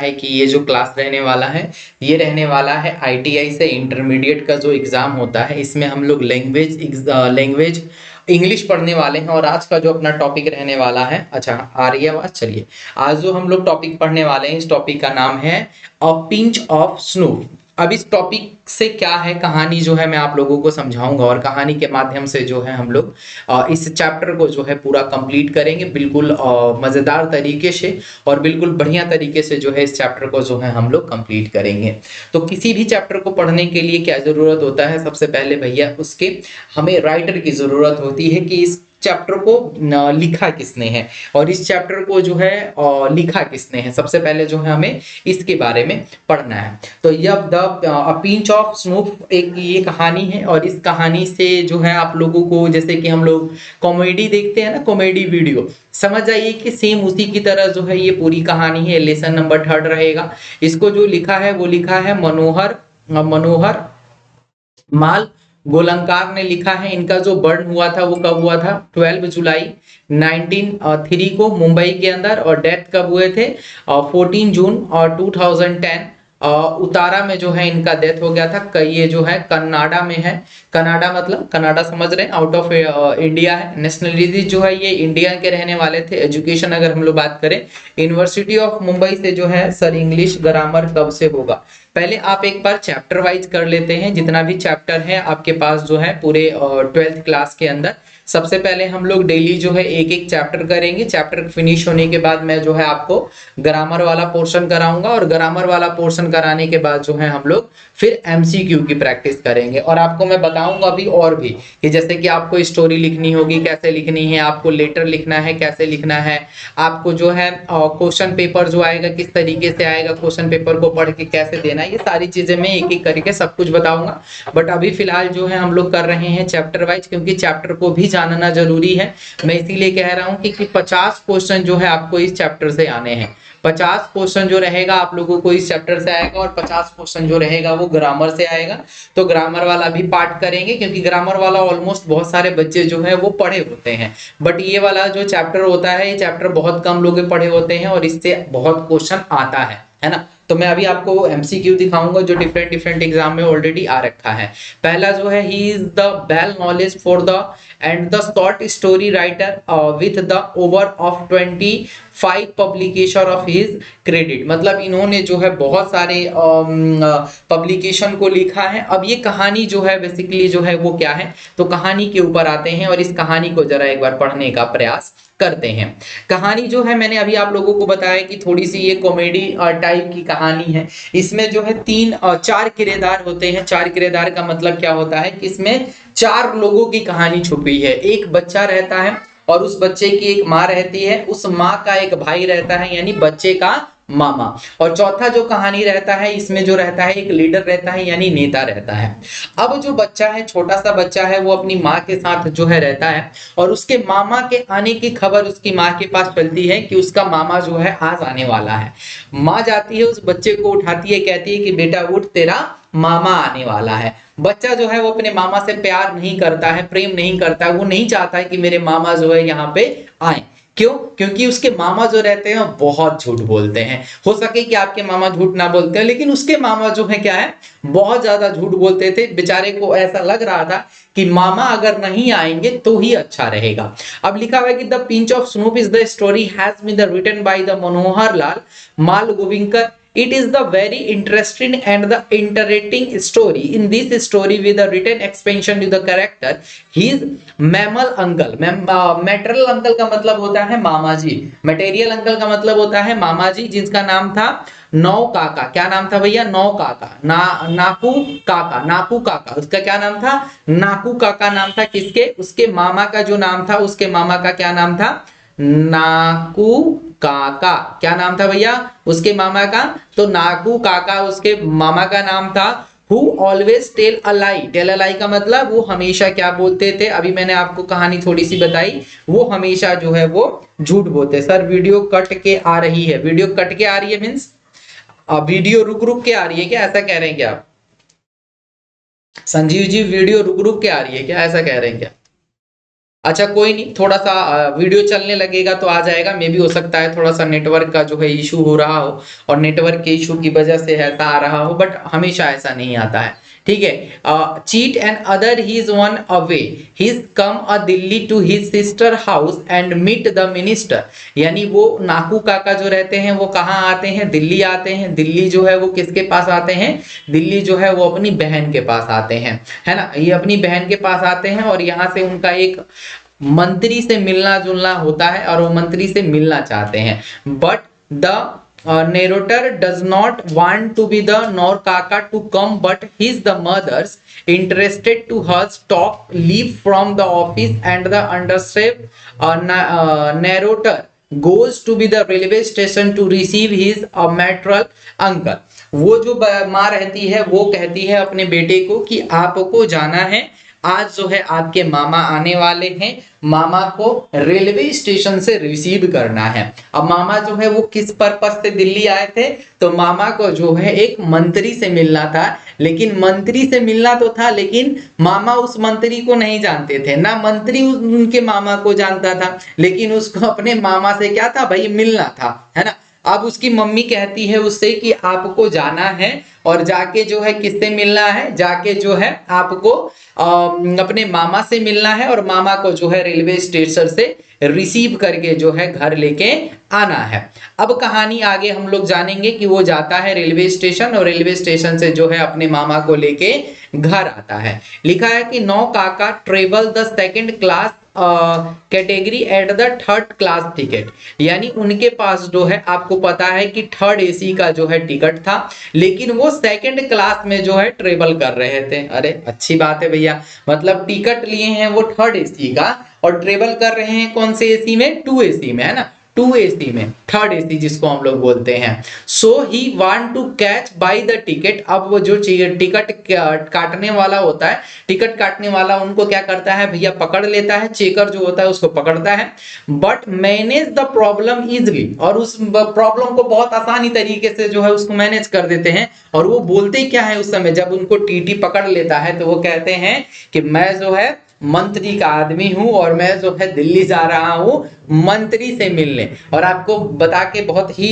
है कि ये जो क्लास रहने वाला है ये रहने वाला है आईटीआई से इंटरमीडिएट का जो एग्जाम होता है, इसमें हम लोग लैंग्वेज इंग्लिश पढ़ने वाले हैं। और आज का जो अपना टॉपिक रहने वाला है, अच्छा आ रही है आवाज? चलिए, आज जो हम लोग टॉपिक पढ़ने वाले हैं इस टॉपिक का नाम है अ पिंच ऑफ स्नो। अब इस टॉपिक से क्या है कहानी जो है मैं आप लोगों को समझाऊंगा, और कहानी के माध्यम से जो है हम लोग इस चैप्टर को जो है पूरा कंप्लीट करेंगे बिल्कुल मजेदार तरीके से, और बिल्कुल बढ़िया तरीके से जो है इस चैप्टर को जो है हम लोग कंप्लीट करेंगे। तो किसी भी चैप्टर को पढ़ने के लिए क्या जरूरत होता है? सबसे पहले भैया उसके हमें राइटर की जरूरत होती है कि इस चैप्टर को लिखा किसने है, और इस चैप्टर को जो है लिखा किसने है। सबसे पहले जो है हमें इसके बारे में पढ़ना है। तो यह द पिंच ऑफ स्नो एक ये कहानी है, और इस कहानी से जो है आप लोगों को, जैसे कि हम लोग कॉमेडी देखते हैं ना, कॉमेडी वीडियो, समझ जाइए कि सेम उसी की तरह जो है ये पूरी कहानी है। लेसन नंबर 3 रहेगा। इसको जो लिखा है वो लिखा है मनोहर माल गोलंकार ने लिखा है। इनका जो बर्न हुआ था वो कब हुआ था? 12 जुलाई 1903 को मुंबई के अंदर, और डेथ कब हुए थे? 14 जून और 2010 उतारा में जो है इनका डेथ हो गया था। ये जो है कनाडा में है। कनाडा मतलब कनाडा समझ रहे हैं, आउट ऑफ इंडिया है। नेशनलिटी जो है ये इंडिया के रहने वाले थे। एजुकेशन अगर हम लोग बात करें, यूनिवर्सिटी ऑफ मुंबई से जो है सर इंग्लिश ग्रामर कब से होगा? पहले आप एक बार चैप्टर वाइज कर लेते हैं, जितना भी चैप्टर है आपके पास जो है पूरे 12th क्लास के अंदर। सबसे पहले हम लोग डेली जो है एक एक चैप्टर करेंगे। चैप्टर फिनिश होने के बाद मैं जो है आपको ग्रामर वाला पोर्शन कराऊंगा, और ग्रामर वाला पोर्शन कराने के बाद जो है हम लोग फिर एमसीक्यू की प्रैक्टिस करेंगे। और आपको मैं बताऊंगा अभी और भी कि जैसे कि आपको स्टोरी लिखनी होगी, कैसे लिखनी है, आपको लेटर लिखना है, कैसे लिखना है, आपको जो है क्वेश्चन पेपर जो आएगा किस तरीके से आएगा, क्वेश्चन पेपर को पढ़ के कैसे देना है, ये सारी चीजें मैं एक एक करके सब कुछ बताऊंगा। बट अभी फिलहाल जो है हम लोग कर रहे हैं चैप्टर वाइज, क्योंकि चैप्टर को भी जानना जरूरी है। मैं इसीलिए कह रहा हूं कि 50 क्वेश्चन जो है आपको इस चैप्टर से आने हैं। 50 क्वेश्चन जो रहेगा आप लोगों को इस चैप्टर से आएगा, और 50 क्वेश्चन जो रहेगा वो ग्रामर से आएगा। तो ग्रामर वाला भी पार्ट करेंगे, क्योंकि ग्रामर वाला ऑलमोस्ट बहुत सारे बच्चे जो है वो पढ़े होते हैं। बट ये वाला जो चैप्टर होता है, ये चैप्टर बहुत कम लोग पढ़े होते हैं, और इससे बहुत क्वेश्चन आता है ना। तो मैं अभी आपको एमसीक्यू दिखाऊंगा जो डिफरेंट डिफरेंट एग्जाम में ऑलरेडी आ रखा है। पहला जो है, he is the well knowledge for the end the short story writer with the over of 25 publication of his credit. मतलब इन्होंने जो है बहुत सारे पब्लिकेशन को लिखा है। अब ये कहानी जो है बेसिकली जो है वो क्या है, तो कहानी के ऊपर आते हैं, और इस कहानी को जरा एक बार पढ़ने का प्रयास करते हैं। कहानी जो है मैंने अभी आप लोगों को बताया कि थोड़ी सी ये कॉमेडी टाइप की कहानी है। इसमें जो है 4 किरदार होते हैं। 4 किरदार का मतलब क्या होता है कि इसमें 4 लोगों की कहानी छुपी है। एक बच्चा रहता है, और उस बच्चे की एक माँ रहती है, उस माँ का एक भाई रहता है यानी बच्चे का मामा, और चौथा जो कहानी रहता है इसमें जो रहता है एक लीडर रहता है यानी नेता रहता है। अब जो बच्चा है, छोटा सा बच्चा है, वो अपनी माँ के साथ जो है रहता है, और उसके मामा के आने की खबर उसकी माँ के पास चलती है कि उसका मामा जो है आज आने वाला है। माँ जाती है, उस बच्चे को उठाती है, कहती है कि बेटा उठ, तेरा मामा आने वाला है। बच्चा जो है वो अपने मामा से प्यार नहीं करता है, प्रेम नहीं करता है, वो नहीं चाहता है कि मेरे मामा जो है यहाँ पे आए। क्यों? क्योंकि उसके मामा जो रहते हैं बहुत झूठ बोलते हैं। हो सके कि आपके मामा झूठ ना बोलते हैं, लेकिन उसके मामा जो है क्या है, बहुत ज्यादा झूठ बोलते थे। बेचारे को ऐसा लग रहा था कि मामा अगर नहीं आएंगे तो ही अच्छा रहेगा। अब लिखा हुआ है कि the pinch of snuff is the story has been written by the Manohar Lal Malgonkar. It is the very interesting and the entertaining story. In this story, with a written expansion to the character, his mammal uncle. Maternal uncle का मतलब होता है मामा जी। Material uncle का मतलब होता है मामा जी, जिसका नाम था नौ काका। क्या नाम था भैया? नौ काका। नाकू काका। नाकू काका उसका क्या नाम था? नाकू काका नाम था। किसके? उसके मामा का जो नाम था, उसके मामा का क्या नाम था? नाकू काका। क्या नाम था भैया उसके मामा का? तो नाकू काका उसके मामा का नाम था। Who always tell a lie? Tell a lie का मतलब वो हमेशा क्या बोलते थे? अभी मैंने आपको कहानी थोड़ी सी बताई, वो हमेशा जो है वो झूठ बोलते। सर वीडियो कट के आ रही है। वीडियो कट के आ रही है मीन्स वीडियो रुक रुक के आ रही है क्या? ऐसा कह रहे हैं क्या आप? संजीव जी वीडियो रुक रुक के आ रही है क्या? ऐसा कह रहे हैं क्या? अच्छा कोई नहीं, थोड़ा सा वीडियो चलने लगेगा तो आ जाएगा। मे भी हो सकता है थोड़ा सा नेटवर्क का जो है इशू हो रहा हो और नेटवर्क के इशू की वजह से ऐसा आ रहा हो, बट हमेशा ऐसा नहीं आता है। ठीक है। Cheat and other he is one away, he is come a Delhi to his sister house and meet the minister. यानी वो नाकू काका जो रहते हैं वो कहाँ आते हैं, दिल्ली आते हैं। दिल्ली जो है वो किसके पास आते हैं, दिल्ली जो है वो अपनी बहन के पास आते हैं, है ना। ये अपनी बहन के पास आते हैं और यहाँ से उनका एक मंत्री से मिलना जुलना होता है और वो मंत्री से मिलना चाहते हैं। But the narrator does not want to be the nor kaka to come, but his the mothers interested to her stop leave from the office and the underserved narrator goes to be the railway station to receive his maternal uncle। वो जो माँ रहती है वो कहती है अपने बेटे को कि आपको जाना है, आज जो है आपके मामा आने वाले हैं, मामा को रेलवे स्टेशन से रिसीव करना है। अब मामा जो है वो किस पर्पस से दिल्ली आए थे, तो मामा को जो है एक मंत्री से मिलना था। लेकिन मंत्री से मिलना तो था, लेकिन मामा उस मंत्री को नहीं जानते थे, ना मंत्री उनके मामा को जानता था, लेकिन उसको अपने मामा से क्या था भाई, मिलना था, है ना। अब उसकी मम्मी कहती है उससे कि आपको जाना है और जाके जो है किससे मिलना है, जाके जो है आपको अपने मामा से मिलना है और मामा को जो है रेलवे स्टेशन से रिसीव करके जो है घर लेके आना है। अब कहानी आगे हम लोग जानेंगे कि वो जाता है रेलवे स्टेशन और रेलवे स्टेशन से जो है अपने मामा को लेके घर आता है। लिखा है कि नो काका travel the second class category at the third class ticket. यानी उनके पास जो है आपको पता है कि थर्ड एसी का जो है टिकट था, लेकिन वो सेकंड क्लास में जो है ट्रेवल कर रहे थे। अरे अच्छी बात है भैया, मतलब टिकट लिए हैं वो थर्ड एसी का और ट्रेवल कर रहे हैं कौन से एसी में, 2 एसी में, है ना, 2 एसी में, थर्ड एसी जिसको हम लोग बोलते हैं। So he want to catch by the ticket. अब वो जो टिकट काटने वाला होता है, टिकट काटने वाला उनको क्या करता है भैया, पकड़ लेता है, चेकर जो होता है उसको पकड़ता है। But manage the problem easily, और उस प्रॉब्लम को बहुत आसानी तरीके से जो है उसको मैनेज कर देते हैं। और वो बोलते क्या है उस समय जब उनको टीटी पकड़ लेता है, तो वो कहते हैं कि मैं जो है मंत्री का आदमी हूं और मैं जो है दिल्ली जा रहा हूं मंत्री से मिलने। और आपको बता के बहुत ही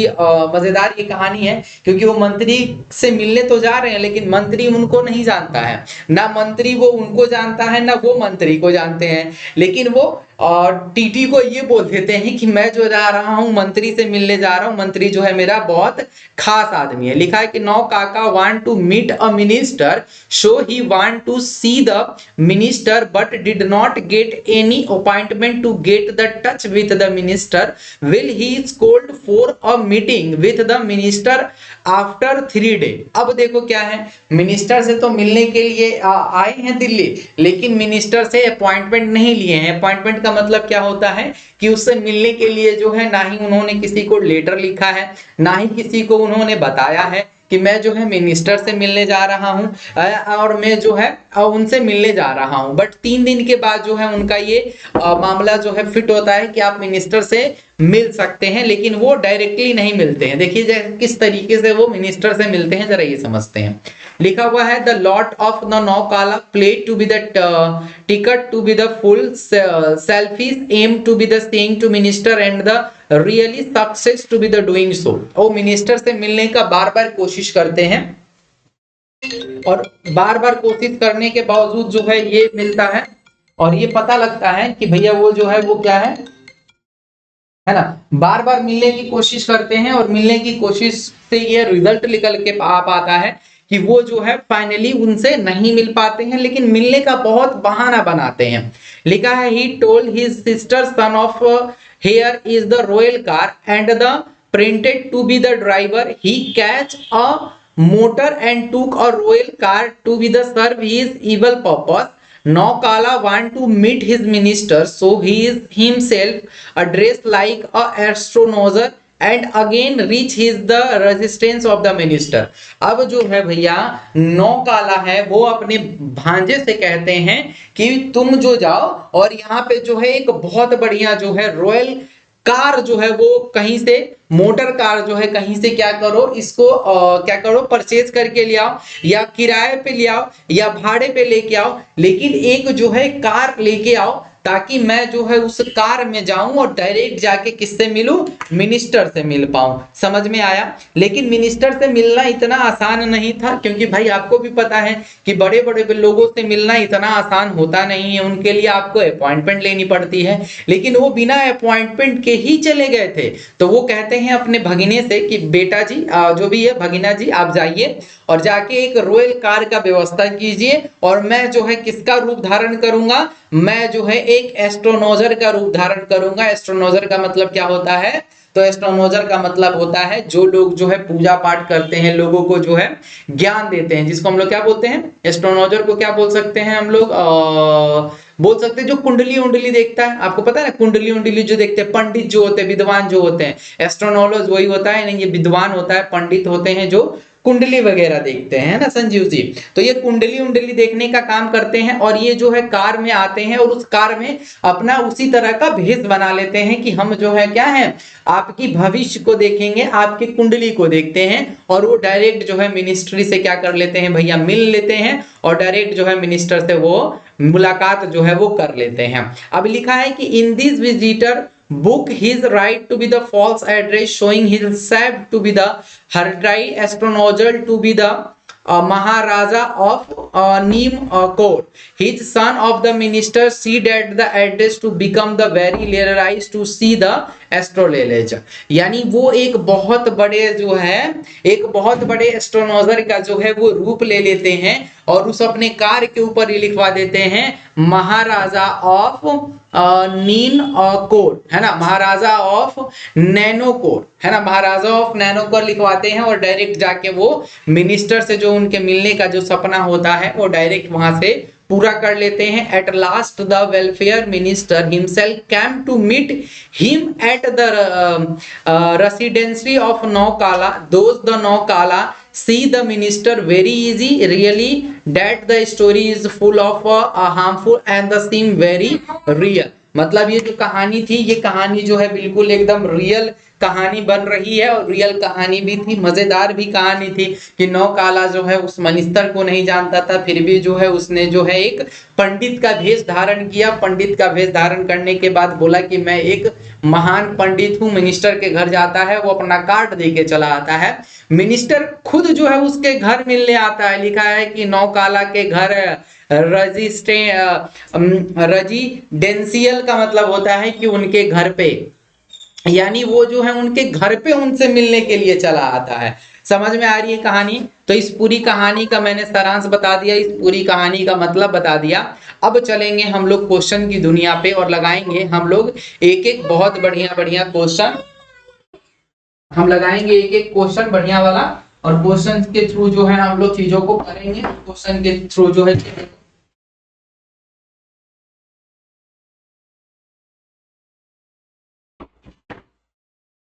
मजेदार ये कहानी है, क्योंकि वो मंत्री से मिलने तो जा रहे हैं लेकिन मंत्री उनको नहीं जानता है, ना मंत्री वो उनको जानता है, ना वो मंत्री को जानते हैं। लेकिन वो और टीटी को ये बोल देते हैं कि मैं जो जा रहा हूं मंत्री से मिलने जा रहा हूं, मंत्री जो है मेरा बहुत खास आदमी है। लिखा है कि Nau Kaka want to meet a minister, so he want to see the minister but did not get any appointment to get the touch with the minister. Will he is called for a meeting with the minister after 3 days। अब देखो क्या है, minister से तो मिलने के लिए आए हैं दिल्ली, लेकिन मिनिस्टर से अपॉइंटमेंट नहीं लिए हैं। अपॉइंटमेंट का मतलब क्या होता है कि उससे मिलने के लिए जो है ना ही उन्होंने किसी को लेटर लिखा है, ना ही किसी को उन्होंने बताया है कि मैं जो है मिनिस्टर से मिलने जा रहा हूं और मैं जो है उनसे मिलने जा रहा हूं। बट 3 दिन के बाद जो है उनका ये मामला जो है फिट होता है कि आप मिनिस्टर से मिल सकते हैं, लेकिन वो डायरेक्टली नहीं मिलते हैं। देखिए किस तरीके से वो मिनिस्टर से मिलते हैं, जरा ये समझते हैं। लिखा हुआ है द लॉट ऑफ द नौकाला play to be the ticket to be the full selfies am to be the saying to minister and the really success to be the doing so. वो मिनिस्टर से मिलने का बार बार कोशिश करते हैं और बार बार कोशिश करने के बावजूद जो है ये मिलता है और ये पता लगता है कि भैया वो जो है वो क्या है ना, बार बार मिलने की कोशिश करते हैं और मिलने की कोशिश से ये रिजल्ट निकल के आ पाता है कि वो जो है फाइनली उनसे नहीं मिल पाते हैं, लेकिन मिलने का बहुत बहाना बनाते हैं। लिखा है he told his sister son of here is the royal car and the printed to be the driver. He catch a motor and took a royal car to be the serve his evil purpose. Naukala want to meet his minister, so he is himself dressed like a astronomer and again reach his the resistance of the minister। अब जो है भैया नौकाला है वो अपने भांजे से कहते हैं कि तुम जो जाओ और यहाँ पे जो है एक बहुत बढ़िया जो है रॉयल कार जो है वो कहीं से, मोटर कार जो है कहीं से क्या करो इसको क्या करो परचेज करके ले आओ या किराए पे ले आओ या भाड़े पे लेके आओ, लेकिन एक जो है कार लेके आओ ताकि मैं जो है उस कार में जाऊं और डायरेक्ट जाके किससे मिलूं, मिनिस्टर से मिल पाऊं। समझ में आया। लेकिन मिनिस्टर से मिलना इतना आसान नहीं था, क्योंकि भाई आपको भी पता है कि बड़े बड़े लोगों से मिलना इतना आसान होता नहीं है, उनके लिए आपको अपॉइंटमेंट लेनी पड़ती है। लेकिन वो बिना अपॉइंटमेंट के ही चले गए थे। तो वो कहते हैं अपने भगिने से कि बेटा जी, जो भी है भगिना जी, आप जाइए और जाके एक रॉयल कार का व्यवस्था कीजिए, और मैं जो है किसका रूप धारण करूंगा, मैं जो है एक एस्ट्रोनॉजर का रूप धारण करूंगा। एस्ट्रोनॉजर का मतलब क्या होता है, तो एस्ट्रोनॉजर का मतलब होता है जो लोग जो है पूजा पाठ करते हैं, लोगों को जो है ज्ञान देते हैं, जिसको हम लोग क्या बोलते हैं, एस्ट्रोनॉजर को क्या बोल सकते हैं हम लोग, बोल सकते हैं जो कुंडली उंडली देखता है। आपको पता है ना, कुंडली उंडली जो देखते हैं, पंडित जो होते हैं, विद्वान जो होते हैं, एस्ट्रोनॉलॉज वही होता है, नहीं ये विद्वान होता है, पंडित होते हैं जो कुंडली वगैरह देखते हैं ना संजीव जी। तो ये कुंडली उंडली देखने का काम करते हैं, और ये जो है कार में आते हैं और उस कार में अपना उसी तरह का भेष बना लेते हैं कि हम जो है क्या है, आपकी भविष्य को देखेंगे, आपकी कुंडली को देखते हैं, और वो डायरेक्ट जो है मिनिस्ट्री से क्या कर लेते हैं भैया, मिल लेते हैं, और डायरेक्ट जो है मिनिस्टर से वो मुलाकात जो है वो कर लेते हैं। अब लिखा है कि in this visitor book his right to be the false address, showing himself to be the hereditary astrologer to be the Maharaja of Neem court. His son of the minister see that the address to become the very realized to see the astrologer. यानी वो एक बहुत बड़े जो है, एक बहुत बड़े एस्ट्रोनॉजर का जो है वो रूप ले लेते हैं, और उस अपने कार के ऊपर ही लिखवा देते हैं महाराजा ऑफ नीन कोड, है ना, महाराजा ऑफ नैनो कोड, है ना, महाराजा ऑफ नैनो कोड लिखवाते हैं, और डायरेक्ट जाके वो मिनिस्टर से जो उनके मिलने का जो सपना होता है वो डायरेक्ट वहां से पूरा कर लेते हैं। At last the welfare minister himself came to meet him at the residency of Naukala, does the Naukala see the minister very easy really that the story is full of harmful and the seem very real। मतलब ये जो कहानी थी, ये कहानी जो है बिल्कुल एकदम रियल कहानी बन रही है, और रियल कहानी भी थी, मजेदार भी कहानी थी कि नौकाला जो है उस मिनिस्टर को नहीं जानता था, फिर भी जो है उसने जो है एक पंडित का भेष धारण किया। पंडित का भेष धारण करने के बाद बोला कि मैं एक महान पंडित हूँ। मिनिस्टर के घर जाता है, वो अपना कार्ड देके चला आता है। मिनिस्टर खुद जो है उसके घर मिलने आता है। लिखा है कि नौकाला के घर रेजिडेंशियल का मतलब होता है कि उनके घर पे, यानी वो जो है उनके घर पे उनसे मिलने के लिए चला आता है। समझ में आ रही है कहानी। तो इस पूरी कहानी का मैंने सारांश बता दिया, इस पूरी कहानी का मतलब बता दिया। अब चलेंगे हम लोग क्वेश्चन की दुनिया पे और लगाएंगे हम लोग एक एक बहुत बढ़िया बढ़िया क्वेश्चन, हम लगाएंगे एक एक क्वेश्चन बढ़िया वाला, और क्वेश्चन के थ्रू जो है हम लोग चीजों को करेंगे। क्वेश्चन के थ्रू जो है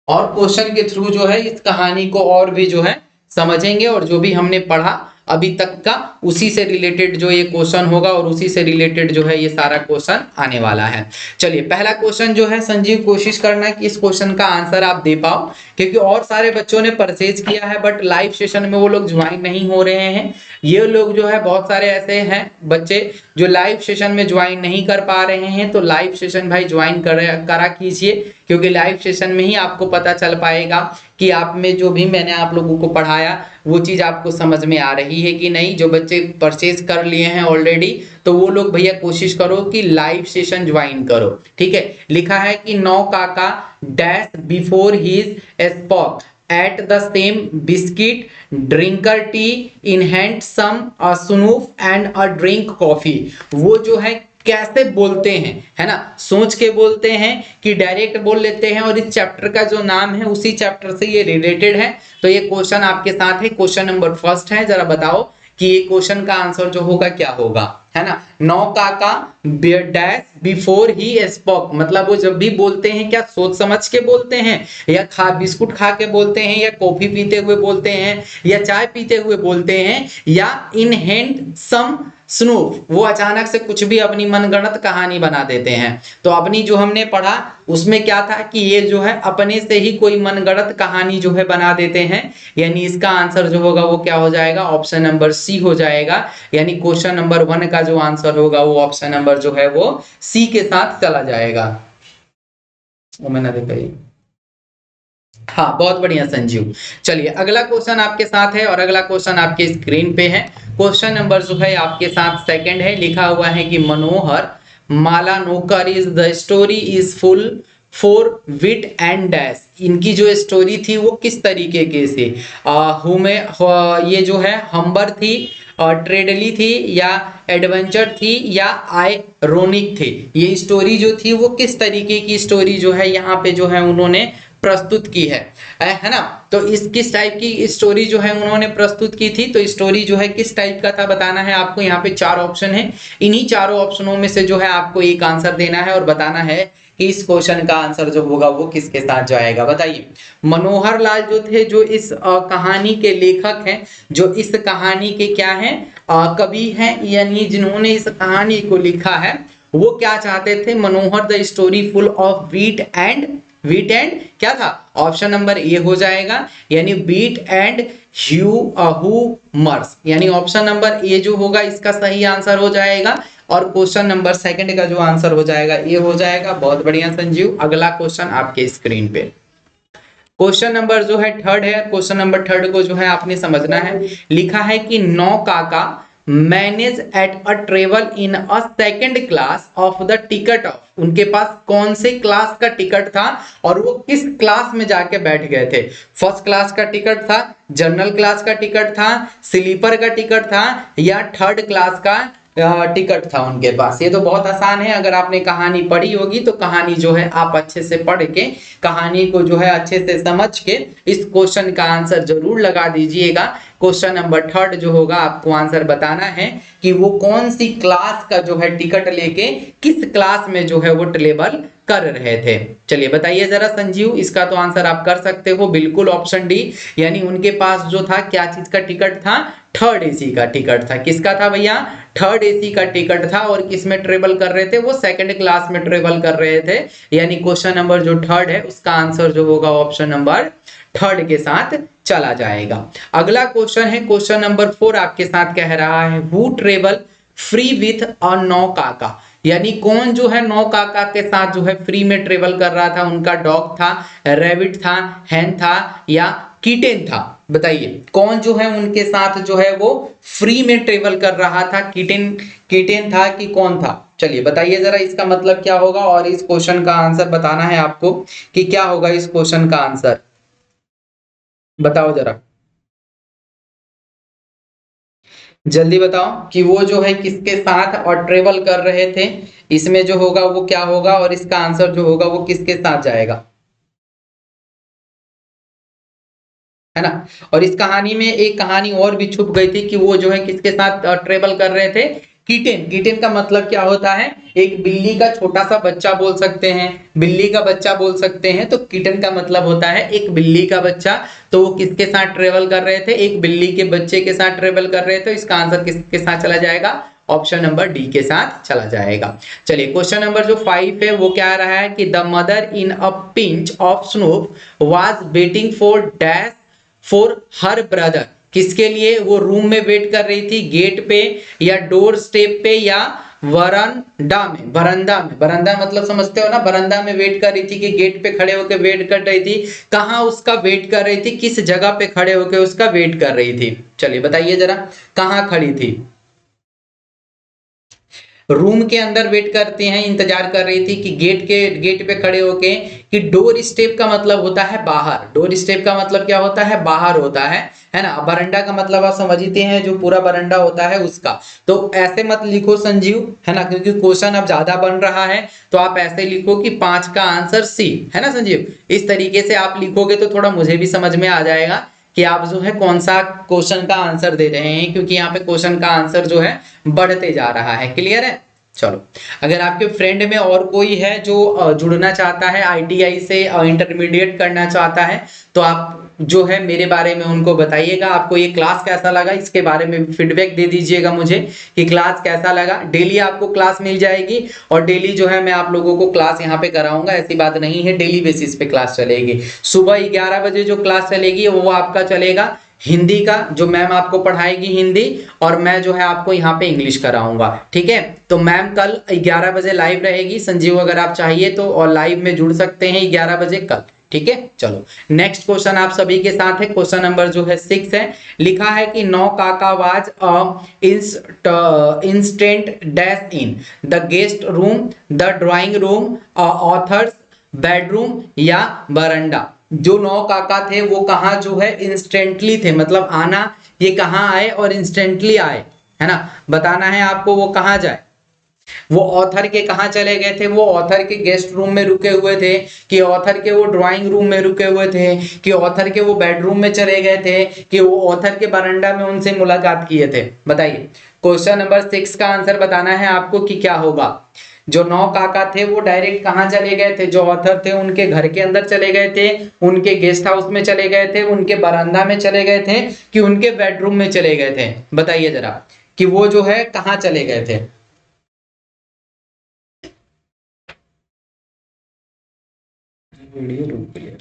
और क्वेश्चन के थ्रू जो है इस कहानी को और भी जो है समझेंगे, और जो भी हमने पढ़ा अभी तक का उसी से रिलेटेड जो ये क्वेश्चन होगा, और उसी से रिलेटेड जो है ये सारा क्वेश्चन आने वाला है। चलिए पहला क्वेश्चन जो है संजीव, कोशिश करना कि इस क्वेश्चन का आंसर आप दे पाओ, क्योंकि और सारे बच्चों ने परचेज किया है बट लाइव सेशन में वो लोग ज्वाइन नहीं हो रहे हैं। ये लोग जो है बहुत सारे ऐसे हैं बच्चे जो लाइव सेशन में ज्वाइन नहीं कर पा रहे हैं, तो लाइव सेशन भाई ज्वाइन करा कीजिए, क्योंकि लाइव सेशन में ही आपको पता चल पाएगा कि आप में जो भी मैंने आप लोगों को पढ़ाया वो चीज आपको समझ में आ रही है कि नहीं। जो बच्चे परचेज कर लिए हैं ऑलरेडी, तो वो लोग भैया कोशिश करो कि लाइव सेशन ज्वाइन करो, ठीक है। लिखा है कि नौ काका dash before his spoke at the same biscuit drinker tea in hand some a snoof and a drink coffee। वो जो है कैसे बोलते हैं, है ना, सोच के बोलते हैं कि डायरेक्ट बोल लेते हैं, और इस चैप्टर का जो नाम है उसी चैप्टर से ये रिलेटेड है। तो ये क्वेश्चन आपके साथ है, क्वेश्चन नंबर फर्स्ट है। जरा बताओ कि ये क्वेश्चन का आंसर जो होगा क्या होगा, है ना। नौ काका डैश बिफोर ही स्पोक, मतलब वो जब भी बोलते हैं क्या सोच समझ के बोलते हैं, या बिस्कुट खा के बोलते हैं, या कॉफी पीते हुए बोलते हैं, या चाय पीते हुए बोलते हैं, या इन हैंड सम स्नूफ, वो अचानक से कुछ भी अपनी मनगढ़ंत कहानी बना देते हैं। तो अपनी जो हमने पढ़ा उसमें क्या था कि ये जो है अपने से ही कोई मनगढ़ंत कहानी जो है बना देते हैं, यानी इसका आंसर जो होगा वो क्या हो जाएगा, ऑप्शन नंबर सी हो जाएगा। यानी क्वेश्चन नंबर 1 का जो आंसर होगा वो ऑप्शन नंबर जो है वो सी के साथ चला जाएगा। वो मैंने देखा, हाँ बहुत बढ़िया संजीव। चलिए अगला क्वेश्चन आपके साथ है और अगला क्वेश्चन आपके स्क्रीन पे है। क्वेश्चन नंबर जो है आपके साथ सेकंड है, लिखा हुआ है कि Manohar Malgonkar is the story is full for wit and dash. इनकी जो स्टोरी थी वो किस तरीके के से ये जो है हम्बर थी, ट्रेडली थी, या एडवेंचर थी, या आयरोनिक थी। ये स्टोरी जो थी वो किस तरीके की स्टोरी जो है यहाँ पे जो है उन्होंने प्रस्तुत की है ना। तो इस किस टाइप की स्टोरी जो है उन्होंने प्रस्तुत की थी, तो स्टोरी जो है किस टाइप का था बताना है आपको। यहाँ पे 4 ऑप्शन है, इन्हीं चारों ऑप्शनों में से जो है आपको एक आंसर देना है और बताना है कि इस क्वेश्चन का आंसर जो होगा वो किसके साथ जाएगा। बताइए, मनोहर लाल जो थे, जो इस कहानी के लेखक हैं, जो इस कहानी के क्या हैं, कवि हैं, यानी जिन्होंने इस कहानी को लिखा है, वो क्या चाहते थे, Manohar the story full of wit and क्या था, ऑप्शन नंबर ए हो जाएगा, यानी बीट एंड ह्यूमर्स, यानी ऑप्शन नंबर ए जो होगा इसका सही आंसर हो जाएगा। और क्वेश्चन नंबर सेकंड का जो आंसर हो जाएगा ए हो जाएगा। बहुत बढ़िया संजीव। अगला क्वेश्चन आपके स्क्रीन पे, क्वेश्चन नंबर जो है थर्ड है। क्वेश्चन नंबर थर्ड को जो है आपने समझना है। लिखा है कि Naukaka manage at a travel in a second class of the ticket of, उनके पास कौन से क्लास का टिकट था और वो किस क्लास में जाके बैठ गए थे। फर्स्ट क्लास का टिकट था, जनरल क्लास का टिकट था, स्लीपर का टिकट था, या थर्ड क्लास का टिकट था उनके पास। ये तो बहुत आसान है, अगर आपने कहानी पढ़ी होगी तो कहानी जो है आप अच्छे से पढ़ के, कहानी को जो है अच्छे से समझ के इस क्वेश्चन का आंसर जरूर लगा दीजिएगा। क्वेश्चन नंबर थर्ड जो होगा आपको आंसर बताना है कि वो कौन सी क्लास का जो है टिकट लेके किस क्लास में जो है वो ट्रेवल कर रहे थे। चलिए बताइए जरा संजीव, इसका तो आंसर आप कर सकते हो बिल्कुल, ऑप्शन डी, यानी उनके पास जो था क्या चीज का टिकट था, थर्ड एसी का टिकट था। किसका था भैया, थर्ड एसी का टिकट था। और किस में ट्रेवल कर रहे थे, वो सेकंड क्लास में ट्रेवल कर रहे थे। यानी क्वेश्चन नंबर जो थर्ड है उसका आंसर जो होगा ऑप्शन नंबर थर्ड के साथ चला जाएगा। अगला क्वेश्चन है क्वेश्चन नंबर 4 आपके साथ कह रहा है who travel free with a Naukaka, यानी कौन जो है नौकाका के साथ जो है फ्री में ट्रेवल कर रहा था। उनका डॉग था, रैबिट था, हैन था, या किटेन था। बताइए कौन जो है उनके साथ जो है वो फ्री में ट्रेवल कर रहा था, किटेन था कि कौन था। चलिए बताइए जरा इसका मतलब क्या होगा और इस क्वेश्चन का आंसर बताना है आपको कि क्या होगा इस क्वेश्चन का आंसर, बताओ जरा जल्दी बताओ कि वो जो है किसके साथ और ट्रेवल कर रहे थे। इसमें जो होगा वो क्या होगा और इसका आंसर जो होगा वो किसके साथ जाएगा, है ना। और इस कहानी में एक कहानी और भी छुप गई थी कि वो जो है किसके साथ ट्रेवल कर रहे थे, किटेन। किटेन का मतलब क्या होता है, एक बिल्ली का छोटा सा बच्चा बोल सकते हैं, बिल्ली का बच्चा बोल सकते हैं। तो किटन का मतलब होता है एक बिल्ली का बच्चा। तो वो किसके साथ ट्रेवल कर रहे थे, एक बिल्ली के बच्चे के साथ ट्रेवल कर रहे थे। इसका आंसर किसके साथ चला जाएगा, ऑप्शन नंबर डी के साथ चला जाएगा। चलिए क्वेश्चन नंबर जो 5 है वो क्या रहा है कि the mother in a pinch of snuff was waiting for dash for her brother. किसके लिए वो रूम में वेट कर रही थी, गेट पे, या डोर स्टेप पे, या वरांडा में। बरंदा मतलब समझते हो ना, बरंदा में वेट कर रही थी कि गेट पे खड़े होकर वेट कर रही थी। कहाँ उसका वेट कर रही थी, किस जगह पे खड़े होकर उसका वेट कर रही थी। चलिए बताइए जरा कहाँ खड़ी थी। रूम के अंदर वेट करते हैं, इंतजार कर रही थी कि गेट पे खड़े होके, कि डोर स्टेप का मतलब होता है बाहर। डोर स्टेप का मतलब क्या होता है, बाहर होता है ना। बरंडा का मतलब आप समझते हैं, जो पूरा बरंडा होता है उसका। तो ऐसे मत लिखो संजीव, है ना, क्योंकि क्वेश्चन अब ज्यादा बन रहा है। तो आप ऐसे लिखो कि 5 का आंसर सी, है ना संजीव। इस तरीके से आप लिखोगे तो थोड़ा मुझे भी समझ में आ जाएगा कि आप जो है कौन सा क्वेश्चन का आंसर दे रहे हैं, क्योंकि यहाँ पे क्वेश्चन का आंसर जो है बढ़ते जा रहा है। क्लियर है। चलो, अगर आपके फ्रेंड में और कोई है जो जुड़ना चाहता है आईटीआई से, इंटरमीडिएट करना चाहता है, तो आप जो है मेरे बारे में उनको बताइएगा। आपको ये क्लास कैसा लगा इसके बारे में फीडबैक दे दीजिएगा मुझे कि क्लास कैसा लगा। डेली आपको क्लास मिल जाएगी और डेली जो है मैं आप लोगों को क्लास यहाँ पे कराऊंगा, ऐसी बात नहीं है, डेली बेसिस पे क्लास चलेगी। सुबह 11 बजे जो क्लास चलेगी वो आपका चलेगा हिंदी का, जो मैम आपको पढ़ाएगी हिंदी, और मैं जो है आपको यहाँ पे इंग्लिश कराऊंगा। ठीक है, तो मैम कल 11 बजे लाइव रहेगी। संजीव अगर आप चाहिए तो और लाइव में जुड़ सकते हैं 11 बजे कल। ठीक है, चलो नेक्स्ट क्वेश्चन आप सभी के साथ है। क्वेश्चन नंबर जो है 6 है। लिखा है कि नो काका was instant dash in the guest room, the drawing room, authors bedroom या बरंडा। जो 9 काका थे वो कहाँ जो है इंस्टेंटली थे, मतलब आना ये कहाँ आए और इंस्टेंटली आए, है ना, बताना है आपको वो कहाँ जाए। वो ऑथर के कहाँ चले गए थे, वो ऑथर के गेस्ट रूम में रुके हुए थे, कि ऑथर के वो ड्राइंग रूम में रुके हुए थे, कि ऑथर के वो बेडरूम में चले गए थे, कि वो ऑथर के बरंडा में उनसे मुलाकात किए थे। बताइए, क्वेश्चन नंबर 6 का आंसर बताना है आपको कि क्या होगा। जो 9 काका थे वो डायरेक्ट कहाँ चले गए थे, जो ऑथर थे उनके घर के अंदर चले गए थे, उनके गेस्ट हाउस में चले गए थे, उनके बरामदा में चले गए थे, कि उनके बेडरूम में चले गए थे। बताइए जरा कि वो जो है कहाँ चले गए थे। वीडियो रुक गया।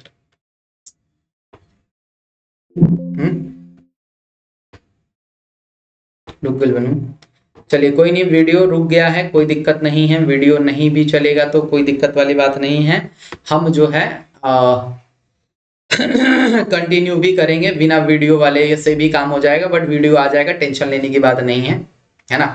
रुक गल बनू, चलिए कोई नहीं, वीडियो रुक गया है, कोई दिक्कत नहीं है, वीडियो नहीं भी चलेगा तो कोई दिक्कत वाली बात नहीं है। हम जो है कंटिन्यू भी करेंगे, बिना वीडियो वाले से भी काम हो जाएगा, बट वीडियो आ जाएगा, टेंशन लेने की बात नहीं है, है ना।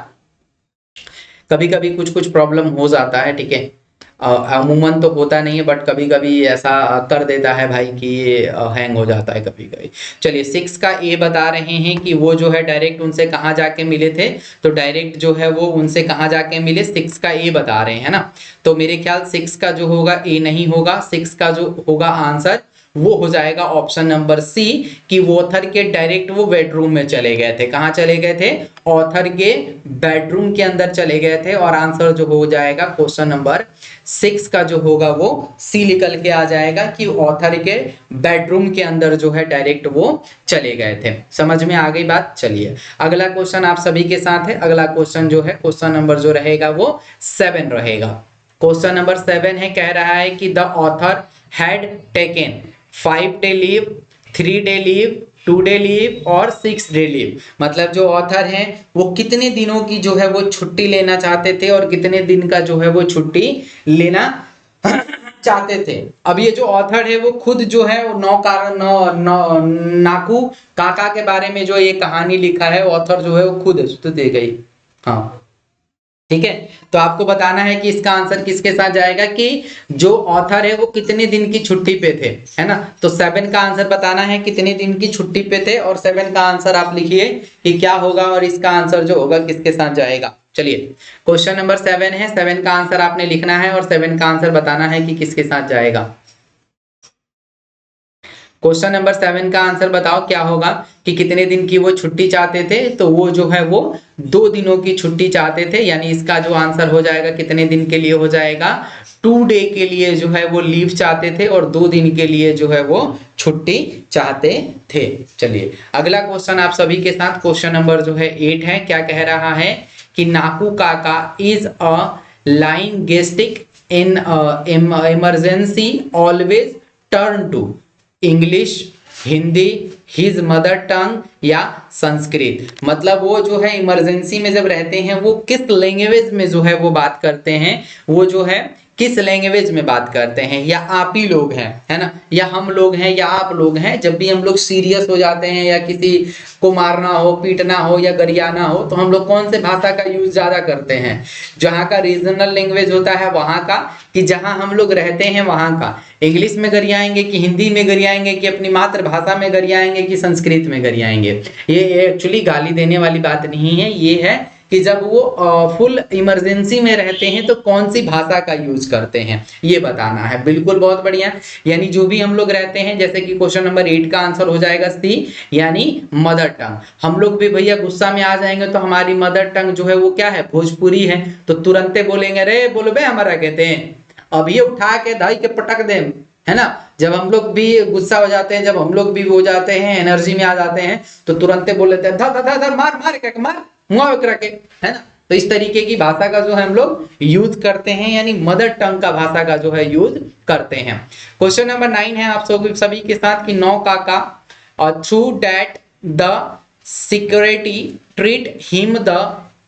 कभी कभी कुछ कुछ प्रॉब्लम हो जाता है, ठीक है, अमूमन तो होता नहीं है, बट कभी कभी ऐसा कर देता है भाई कि ये हैंग हो जाता है कभी कभी। चलिए 6 का ए बता रहे हैं कि वो जो है डायरेक्ट उनसे कहाँ जाके मिले थे, तो डायरेक्ट जो है वो उनसे कहाँ जाके मिले, 6 का ए बता रहे हैं ना। तो मेरे ख्याल 6 का जो होगा ए नहीं होगा, 6 का जो होगा आंसर वो हो जाएगा ऑप्शन नंबर सी, कि वो ऑथर के डायरेक्ट वो बेडरूम में चले गए थे। कहाँ चले गए थे, ऑथर के बेडरूम के अंदर चले गए थे, और आंसर जो हो जाएगा क्वेश्चन नंबर 6 का जो होगा वो सी निकल के आ जाएगा, कि ऑथर के बेडरूम के अंदर जो है डायरेक्ट वो चले गए थे। समझ में आ गई बात। चलिए अगला क्वेश्चन आप सभी के साथ है। अगला क्वेश्चन जो है क्वेश्चन नंबर जो रहेगा वो 7 रहेगा। क्वेश्चन नंबर 7 है, कह रहा है कि the author had taken 5 day leave, 3 day leave, 2 day leave और 6 डे लीव। मतलब जो ऑथर हैं वो कितने दिनों की जो है वो छुट्टी लेना चाहते थे और कितने दिन का जो है वो छुट्टी लेना चाहते थे। अब ये जो ऑथर है वो खुद जो है नाकू काका के बारे में जो ये कहानी लिखा है, ऑथर जो है वो खुद तो दे गई। हाँ ठीक है, तो आपको बताना है कि इसका आंसर किसके साथ जाएगा, कि जो ऑथर है वो कितने दिन की छुट्टी पे थे, है ना। तो 7 का आंसर बताना है कितने दिन की छुट्टी पे थे, और 7 का आंसर आप लिखिए कि क्या होगा, और इसका आंसर जो होगा किसके साथ जाएगा। चलिए क्वेश्चन नंबर 7 है, 7 का आंसर आपने लिखना है और 7 का आंसर बताना है कि किसके साथ जाएगा। क्वेश्चन नंबर 7 का आंसर बताओ क्या होगा, कि कितने दिन की वो छुट्टी चाहते थे, तो वो जो है वो 2 दिनों की छुट्टी चाहते थे, यानी इसका जो आंसर हो जाएगा कितने दिन के लिए हो जाएगा, 2 डे के लिए जो है वो लीव चाहते थे और 2 दिन के लिए जो है वो छुट्टी चाहते थे। चलिए अगला क्वेश्चन आप सभी के साथ, क्वेश्चन नंबर जो है 8 है। क्या कह रहा है कि Naukaka is a lying egoistic in emergency always turn to English, Hindi, his mother tongue या संस्कृत। मतलब वो जो है इमरजेंसी में जब रहते हैं वो किस लैंग्वेज में जो है वो बात करते हैं, वो जो है किस लैंग्वेज में बात करते हैं, या आप ही लोग हैं, है ना, या हम लोग हैं, या आप लोग हैं। जब भी हम लोग सीरियस हो जाते हैं या किसी को मारना हो, पीटना हो या गरियाना हो, तो हम लोग कौन से भाषा का यूज ज्यादा करते हैं, जहाँ का रीजनल लैंग्वेज होता है वहाँ का, कि जहाँ हम लोग रहते हैं वहाँ का। इंग्लिश में गरियाएंगे कि हिंदी में गरियाएंगे कि अपनी मातृभाषा में गरियाएंगे कि संस्कृत में गरियाएंगे। ये एक्चुअली गाली देने वाली बात नहीं है, ये है कि जब वो फुल इमरजेंसी में रहते हैं तो कौन सी भाषा का यूज करते हैं, ये बताना है। बिल्कुल, बहुत बढ़िया। यानी जो भी हम लोग रहते हैं, जैसे कि क्वेश्चन नंबर 8 का आंसर हो जाएगा सी, यानी मदर टंग। हम लोग भी भैया गुस्सा में आ जाएंगे तो हमारी मदर टंग जो है वो क्या है, भोजपुरी है, तो तुरंते बोलेंगे रे बोलो बे हमारा कहते हैं, अब ये उठा के दाई के पटक दे, है ना। जब हम लोग भी गुस्सा हो जाते हैं, जब हम लोग भी हो जाते हैं, एनर्जी में आ जाते हैं, तो तुरंत बोल लेते हैं धर धर धर मार मार के मार मुआ के, है ना। तो इस तरीके की भाषा का जो है हम लोग यूज करते हैं, यानी मदर टंग का भाषा का जो है यूज करते हैं। क्वेश्चन नंबर 9 है आप सभी के साथ कि नौ काका through that the security treat him the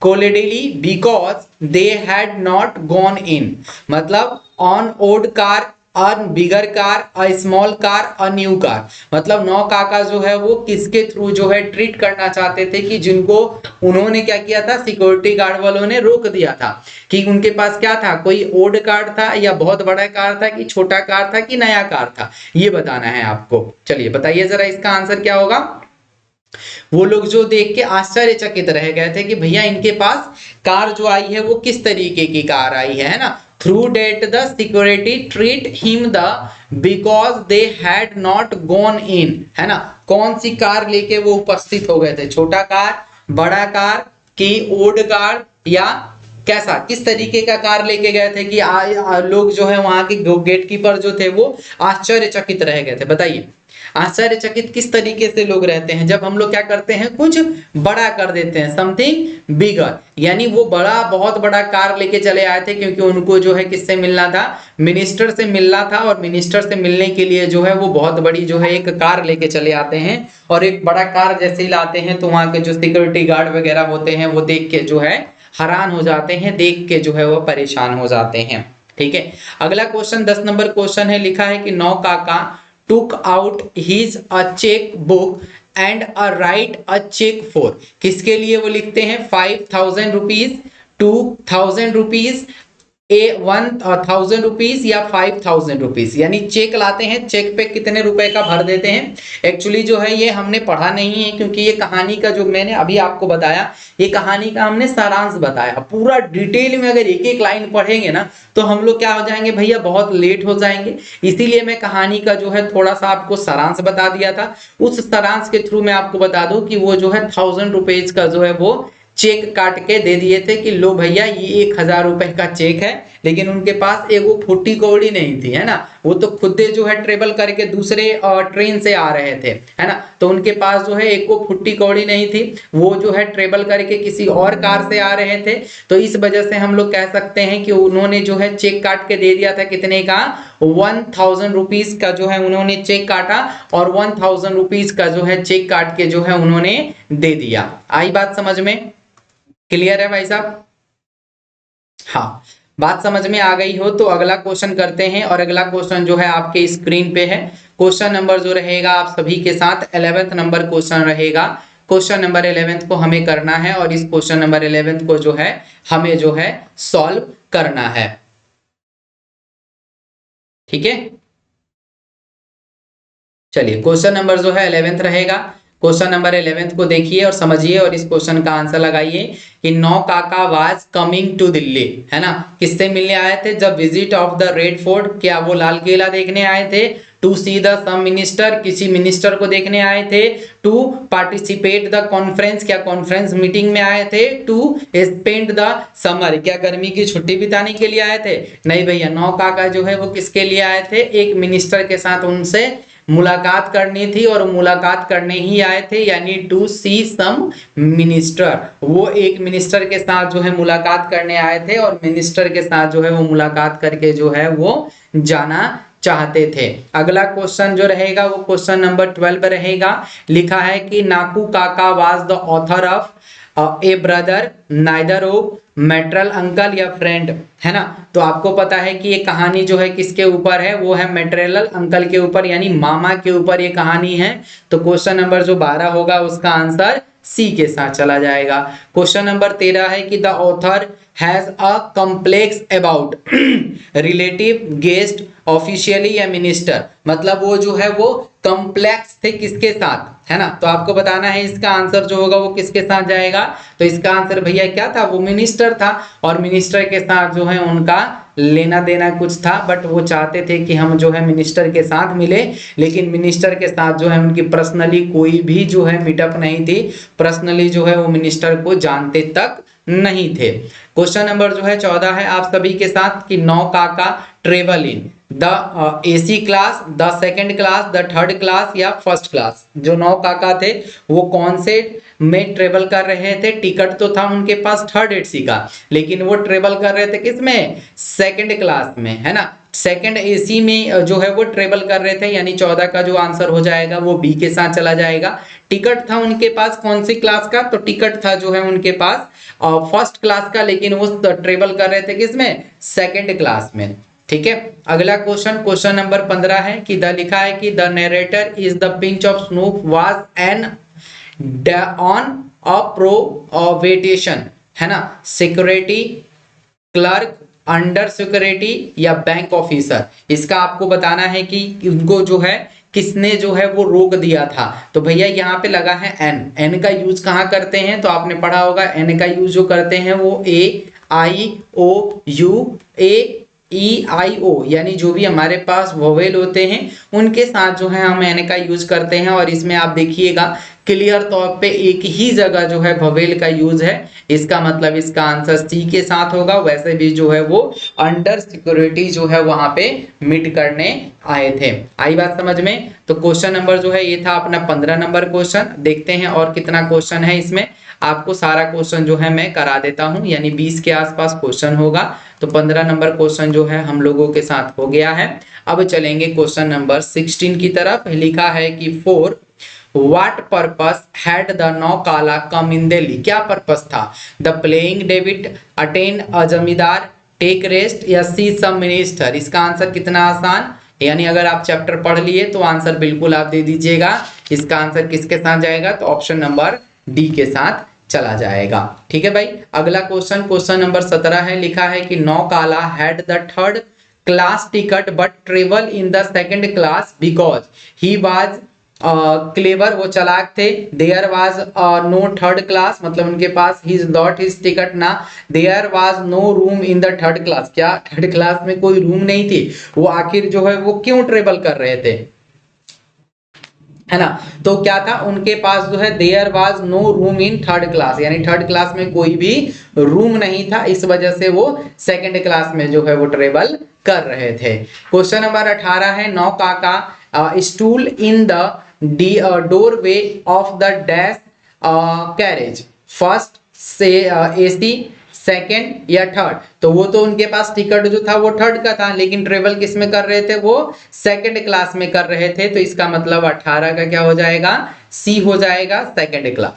coldly because they had not gone in, मतलब on old car, on bigger car, a small car, a new car, मतलब नौ काका जो है वो किसके थ्रू जो है ट्रीट करना चाहते थे कि जिनको उन्होंने क्या किया था, सिक्योरिटी गार्ड वालों ने रोक दिया था कि उनके पास क्या था, कोई ओल्ड कार था या बहुत बड़ा कार था कि छोटा कार था कि नया कार था, ये बताना है आपको। चलिए बताइए जरा इसका आंसर क्या होगा। वो लोग जो देख के आश्चर्यचकित रह गए थे कि भैया इनके पास कार जो आई है वो किस तरीके की कार आई है ना। Through that the security treat him the because they had not gone in, है ना। कौन सी कार लेके वो उपस्थित हो गए थे, छोटा कार, बड़ा कार की ओल्ड कार, या कैसा किस तरीके का कार लेके गए थे कि लोग जो है वहां के गेट कीपर जो थे वो आश्चर्यचकित रह गए थे। बताइए आश्चर्यचकित किस तरीके से लोग रहते हैं जब हम लोग क्या करते हैं, कुछ बड़ा कर देते हैं, समथिंग बिगर, यानी वो बड़ा बहुत बड़ा कार लेके चले आए थे क्योंकि उनको जो है किससे मिलना था, मिनिस्टर से मिलना था, और मिनिस्टर से मिलने के लिए जो है वो बहुत बड़ी जो है एक कार लेके चले आते हैं, और एक बड़ा कार जैसे ही लाते हैं तो वहां के जो सिक्योरिटी गार्ड वगैरह होते हैं वो देख के जो है हैरान हो जाते हैं, देख के जो है वो परेशान हो जाते हैं। ठीक है, अगला क्वेश्चन 10 नंबर क्वेश्चन है, लिखा है कि नौ काका took out his a check book and a write a check for, किसके लिए वो लिखते हैं 5000 रुपीज, 2000 रुपीज, 1000 रुपीज या 5000 रुपीज, यानी चेक लाते हैं, चेक पे कितने रुपए का भर देते हैं। एक्चुअली जो है ये हमने पढ़ा नहीं है क्योंकि ये कहानी का जो मैंने अभी आपको बताया, ये कहानी का हमने सारांश बताया। पूरा डिटेल में अगर एक एक लाइन पढ़ेंगे ना तो हम लोग क्या हो जाएंगे भैया, बहुत लेट हो जाएंगे। इसीलिए मैं कहानी का जो है थोड़ा सा आपको सारांश बता दिया था। उस सारांश के थ्रू मैं आपको बता दूं कि वो जो है 1000 रुपीज का जो है वो चेक काट के दे दिए थे कि लो भैया ये 1000 रुपए का चेक है, लेकिन उनके पास एक वो फुट्टी कौड़ी नहीं थी, है ना। वो तो खुद जो है ट्रेवल करके दूसरे ट्रेन से आ रहे थे, है ना, तो उनके पास जो है एक वो फुट्टी कौड़ी नहीं थी, वो जो है ट्रेवल करके किसी और कार से आ रहे थे। तो इस वजह से हम लोग कह सकते हैं कि उन्होंने जो है चेक काट के दे दिया था, कितने का, 1000 रुपीज का जो है उन्होंने चेक काटा, और 1000 रुपीज का जो है चेक काट के जो है उन्होंने दे दिया। आई बात समझ में, क्लियर है भाई साहब। हाँ, बात समझ में आ गई हो तो अगला क्वेश्चन करते हैं, और अगला क्वेश्चन जो है आपके स्क्रीन पे है। क्वेश्चन नंबर जो रहेगा आप सभी के साथ 11th नंबर क्वेश्चन रहेगा। क्वेश्चन नंबर 11th को हमें करना है, और इस क्वेश्चन नंबर 11th को जो है हमें जो है सॉल्व करना है। ठीक है, चलिए क्वेश्चन नंबर जो है 11th रहेगा। क्वेश्चन नंबर 11th को देखिए और समझिए और इस क्वेश्चन का आंसर लगाइए कि नौ काका वाज कमिंग टू दिल्ली, है ना, किससे मिलने आए थे, जब visit of the red fort, क्या वो लाल किला देखने आए थे, to see the some minister, किसी मिनिस्टर को देखने आए थे, टू पार्टिसिपेट द कॉन्फ्रेंस, क्या कॉन्फ्रेंस मीटिंग में आए थे, टू स्पेंड द समर, क्या गर्मी की छुट्टी बिताने के लिए आए थे। नहीं भैया, नौ काका जो है वो किसके लिए आए थे, एक मिनिस्टर के साथ उनसे मुलाकात करनी थी, और मुलाकात करने ही आए थे, यानी टू सी सम मिनिस्टर। वो एक मिनिस्टर के साथ जो है मुलाकात करने आए थे, और मिनिस्टर के साथ जो है वो मुलाकात करके जो है वो जाना चाहते थे। अगला क्वेश्चन जो रहेगा वो क्वेश्चन नंबर 12 रहेगा। लिखा है कि नाकू काका was the author of A brother neither of material uncle या फ्रेंड, है ना। तो आपको पता है कि ये कहानी जो है किसके ऊपर है, वो है मैटरल अंकल के ऊपर, यानी मामा के ऊपर ये कहानी है। तो क्वेश्चन नंबर जो 12 होगा उसका आंसर सी के साथ चला जाएगा। क्वेश्चन नंबर 13 है कि the author has a complex about relative guest officially या मिनिस्टर, मतलब वो जो है वो कॉम्प्लेक्स थे किसके साथ, है ना। तो आपको बताना है इसका आंसर जो होगा वो किसके साथ जाएगा। तो इसका आंसर भैया क्या था, वो मिनिस्टर था, और मिनिस्टर के साथ जो है उनका लेना देना कुछ था, बट वो चाहते थे कि हम जो है मिनिस्टर के साथ मिले, लेकिन मिनिस्टर के साथ जो है उनकी पर्सनली कोई भी जो है मीटअप नहीं थी, पर्सनली जो है वो मिनिस्टर को जानते तक नहीं थे। क्वेश्चन नंबर जो है 14 है आप सभी के साथ कि नौ काका travel in, the AC class, the second class, the third class या फर्स्ट क्लास। जो 9 काका थे वो कौन से में ट्रेवल कर रहे थे? टिकट तो था उनके पास थर्ड एसी का, लेकिन वो ट्रेवल कर रहे थे किस में? सेकंड क्लास में, है ना। सेकंड एसी में जो है वो ट्रेवल कर रहे थे, यानी 14 का जो आंसर हो जाएगा वो बी के साथ चला जाएगा। टिकट था उनके पास कौन सी क्लास का? तो टिकट था जो है उनके पास फर्स्ट क्लास का, लेकिन वो ट्रेवल कर रहे थे किसमें? सेकंड क्लास में। ठीक है, अगला क्वेश्चन नंबर 15 है कि द लिखा है कि the narrator is the pinch of snuff was an on a probation, है ना, सिक्योरिटी क्लर्क, अंडर सिक्योरिटी या बैंक ऑफिसर। इसका आपको बताना है कि उनको जो है किसने जो है वो रोक दिया था। तो भैया यहाँ पे लगा है एन। एन का यूज कहाँ करते हैं? तो आपने पढ़ा होगा एन का यूज जो करते हैं वो ए आई ओ यू ए ई आई ओ, यानी जो भी हमारे पास वोवेल होते हैं उनके साथ जो है हम एन का यूज करते हैं। और इसमें आप देखिएगा क्लियर तौर पे एक ही जगह जो है वोवेल का यूज है, इसका मतलब इसका आंसर सी के साथ होगा। वैसे भी जो है वो अंडर सिक्योरिटी जो है वहां पे मिट करने आए थे। आई बात समझ में? तो क्वेश्चन नंबर जो है ये था अपना 15 नंबर क्वेश्चन। देखते हैं और कितना क्वेश्चन है इसमें। आपको सारा क्वेश्चन जो है मैं करा देता हूं, यानी 20 के आसपास क्वेश्चन होगा। तो 15 नंबर क्वेश्चन जो है हम लोगों के साथ हो गया है। अब चलेंगे क्वेश्चन नंबर 16 की तरफ। लिखा है कि for what purpose had the Naukala come in Delhi? क्या पर्पस था? The playing David, attend a zamindar, take rest या सी सम मिनिस्टर। इसका आंसर कितना आसान, यानी अगर आप चैप्टर पढ़ लिए तो आंसर बिल्कुल आप दे दीजिएगा। इसका आंसर किसके साथ जाएगा? तो ऑप्शन नंबर डी के साथ चला जाएगा। ठीक है भाई, अगला क्वेश्चन नंबर 17 है। लिखा है कि Naukala had the third class ticket but travel in the second class because he was clever, वो चालाक थे। There was no third class, मतलब उनके पास ही नॉट हिज टिकट ना। There was no room in the third class, क्या third class में कोई रूम नहीं थी? वो आखिर जो है वो क्यों ट्रेवल कर रहे थे, है ना। तो क्या था उनके पास जो है there was no room in third class, यानी थर्ड क्लास में कोई भी रूम नहीं था, इस वजह से वो सेकंड क्लास में जो है वो ट्रेवल कर रहे थे। क्वेश्चन नंबर 18 है। नौ काका stool in the doorway of the dash carriage, first से एसी, सेकंड या थर्ड? तो वो तो उनके पास टिकट जो था वो थर्ड का था, लेकिन ट्रेवल किस में कर रहे थे? वो सेकंड क्लास में कर रहे थे। तो इसका मतलब 18 का क्या हो जाएगा? सी हो जाएगा, सेकंड क्लास।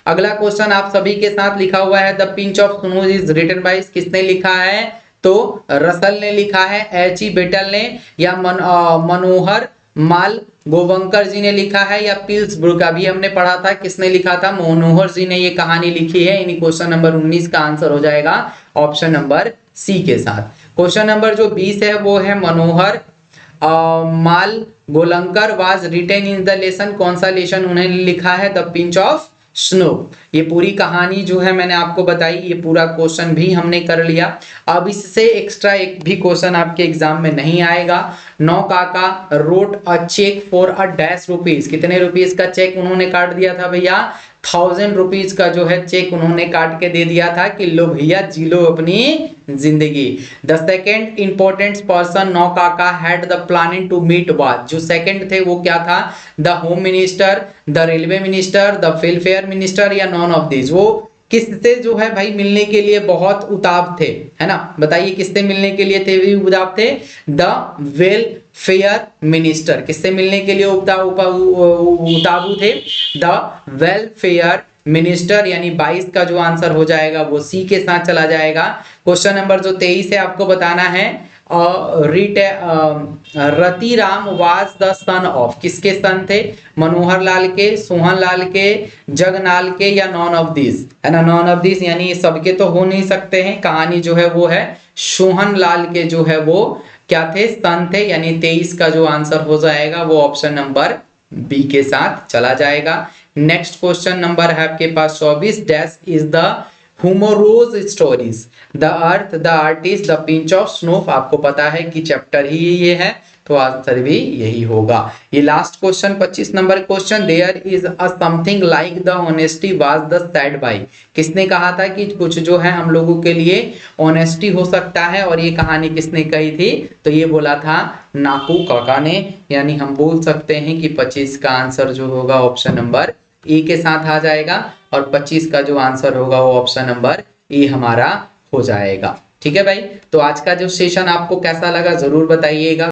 अगला क्वेश्चन आप सभी के साथ लिखा हुआ है। The pinch of snuff is written by, किसने लिखा है? तो रसल ने लिखा है, एच ई बेटल ने, या मनोहर माल गोवंकर जी ने लिखा है, या पिल्सबुर्ग? अभी हमने पढ़ा था किसने लिखा था? मनोहर जी ने ये कहानी लिखी है। यानी क्वेश्चन नंबर 19 का आंसर हो जाएगा ऑप्शन नंबर सी के साथ। क्वेश्चन नंबर जो 20 है वो है Manohar Malgonkar was written in the lesson, कौन सा लेसन उन्होंने लिखा है? The pinch of snow. ये पूरी कहानी जो है मैंने आपको बताई, ये पूरा क्वेश्चन भी हमने कर लिया। अब इससे एक्स्ट्रा एक भी क्वेश्चन आपके एग्जाम में नहीं आएगा। Nau Kaka wrote a cheque for a dash rupees, कितने रुपीज का चेक उन्होंने काट दिया था भैया? 1000 रुपीज का जो है चेक उन्होंने काट के दे दिया था कि लो भैया जी लो अपनी जिंदगी। The second important person Nau Kaka had the planning to meet was, जो सेकंड थे वो क्या था? The home minister, the railway minister, the welfare minister या नॉन ऑफ दिस? वो किससे जो है भाई मिलने के लिए बहुत उताव थे, है ना। बताइए किससे मिलने के लिए थे उताव थे? The welfare minister. किससे मिलने के लिए उतावू थे? द वेलफेयर मिनिस्टर, यानी 22 का जो आंसर हो जाएगा वो सी के साथ चला जाएगा। क्वेश्चन नंबर जो 23 है आपको बताना है Ratiram was the son of, किसके सन थे? मनोहर लाल के, सोहन लाल के, जगनाल के या नॉन ऑफ दिस, है ना। नॉन ऑफ दिस यानी सबके तो हो नहीं सकते हैं। कहानी जो है वो है सोहन लाल के जो है वो क्या थे? सन थे। यानी 23 का जो आंसर हो जाएगा वो ऑप्शन नंबर बी के साथ चला जाएगा। नेक्स्ट क्वेश्चन नंबर है आपके पास 24। Dash is the humorous stories, the earth, the artist, the pinch of snow. आपको पता है कि चैप्टर ही ये है। तो आंसर भी यही होगा। ये last question 25 number question, there is a something like the honesty was the said by. किसने कहा था कि कुछ जो है हम लोगों के लिए ऑनेस्टी हो सकता है, और ये कहानी किसने कही थी? तो ये बोला था नाकू काका ने। यानी हम बोल सकते हैं कि 25 का आंसर जो होगा ऑप्शन नंबर ए के साथ आ जाएगा, और 25 का जो आंसर होगा वो ऑप्शन नंबर ए हमारा हो जाएगा। ठीक है भाई, तो आज का जो सेशन आपको कैसा लगा जरूर बताइएगा।